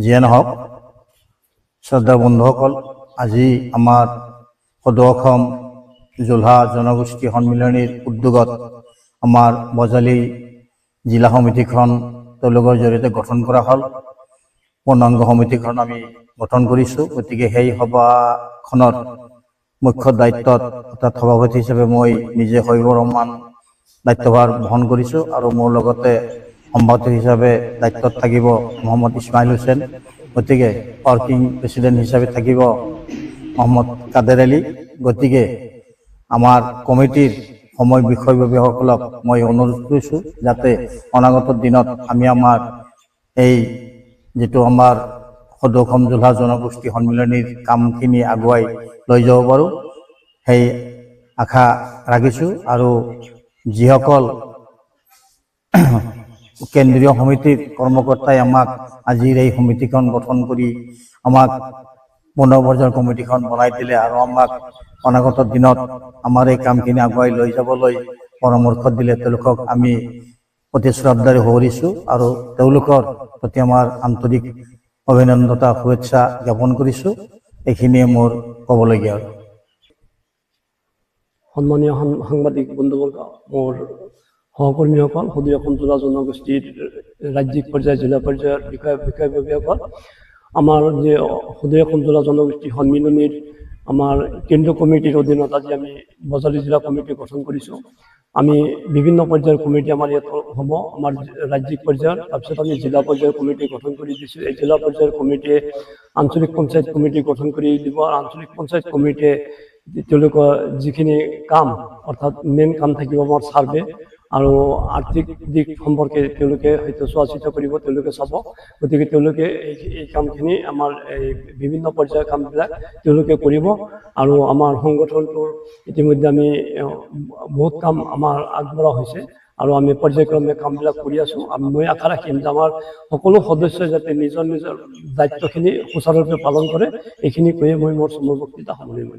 যিয়ে নহওক শ্ৰদ্ধা বন্ধুসকল, আজি আমাৰ সদৌ অসম জোলহা জনগোষ্ঠী সন্মিলনীৰ উদ্যোগত আমাৰ বজালী জিলা সমিতিখন তেওঁলোকৰ জৰিয়তে গঠন কৰা হ'ল। পূৰ্ণাংগ সমিতিখন আমি গঠন কৰিছোঁ। গতিকে সেই সভাখনৰ মুখ্য দায়িত্বত অৰ্থাৎ সভাপতি হিচাপে মই নিজে শৈবুৰ ৰহমান দায়িত্বভাৰ বহন কৰিছোঁ আৰু মোৰ লগতে সম্পাদক হিচাপে দায়িত্বত থাকিব মহম্মদ ইছমাইল হুছেইন। গতিকে ৱৰ্কিং প্ৰেচিডেণ্ট হিচাপে থাকিব মহম্মদ কাদেৰ আলী। গতিকে আমাৰ কমিটিৰ বিষয়ববীয়াসকলক মই অনুৰোধ কৰিছোঁ যাতে অনাগত দিনত আমি আমাৰ এই যিটো আমাৰ সদৌ অসম জোলহা জনগোষ্ঠী সন্মিলনীৰ কামখিনি আগুৱাই লৈ যাব পাৰোঁ, সেই আশা ৰাখিছোঁ। আৰু যিসকল কেন্দ্ৰীয় সমিতিৰ কৰ্মকৰ্তাই আমাক আজিৰ এই সমিতিখন গঠন কৰি আমাক 15 পৰ্যায়ৰ কমিটিখন বনাই দিলে আৰু আমাক অনাগত দিনত আমাৰ এই কামখিনি আগুৱাই লৈ যাবলৈ পৰামৰ্শ দিলে, তেওঁলোকক আমি অতি শ্ৰদ্ধাৰে সুঁৱৰিছোঁ আৰু তেওঁলোকৰ প্ৰতি আমাৰ আন্তৰিক অভিনন্দতা শুভেচ্ছা জ্ঞাপন কৰিছোঁ। এইখিনিয়ে মোৰ ক'বলগীয়া। সন্মানীয় সাংবাদিক বন্ধুবৰ্গ, মোৰ সহকৰ্মীসকল, সদৌ অসম জোলহা জনগোষ্ঠীৰ ৰাজ্যিক পৰ্যায় জিলা পৰ্যায়ৰ বিষয়ববীয়াসকল, আমাৰ যে সদৌ অসম জোলহা জনগোষ্ঠী সন্মিলনীৰ আমাৰ কেন্দ্ৰীয় কমিটিৰ অধীনত আজি আমি বজালী জিলা কমিটি গঠন কৰিছোঁ। আমি বিভিন্ন পৰ্যায়ৰ কমিটি আমাৰ ইয়াত হ'ব, আমাৰ ৰাজ্যিক পৰ্যায়ৰ, তাৰপিছত আমি জিলা পৰ্যায়ৰ কমিটি গঠন কৰি দিছোঁ। এই জিলা পৰ্যায়ৰ কমিটিয়ে আঞ্চলিক পঞ্চায়ত কমিটি গঠন কৰি দিব। আঞ্চলিক পঞ্চায়ত কমিটিয়ে তেওঁলোকৰ যিখিনি কাম অৰ্থাৎ মেইন কাম থাকিব আমাৰ ছাৰ্ভে আৰু আৰ্থিক দিশ সম্পৰ্কে তেওঁলোকে হয়তো চোৱা চিতা কৰিব, তেওঁলোকে চাব। গতিকে তেওঁলোকে এই কামখিনি আমাৰ এই বিভিন্ন পৰ্যায়ৰ কামবিলাক তেওঁলোকে কৰিব। আৰু আমাৰ সংগঠনটোৰ ইতিমধ্যে আমি বহুত কাম আমাৰ আগবঢ়া হৈছে আৰু আমি পৰ্যায়ক্ৰমে কামবিলাক কৰি আছোঁ। মই আশা ৰাখিম যে আমাৰ সকলো সদস্যই যাতে নিজৰ নিজৰ দায়িত্বখিনি সুচাৰুৰূপে পালন কৰে। এইখিনি কৈয়ে মই মোৰ বক্তৃতা সামৰণি মাৰিম।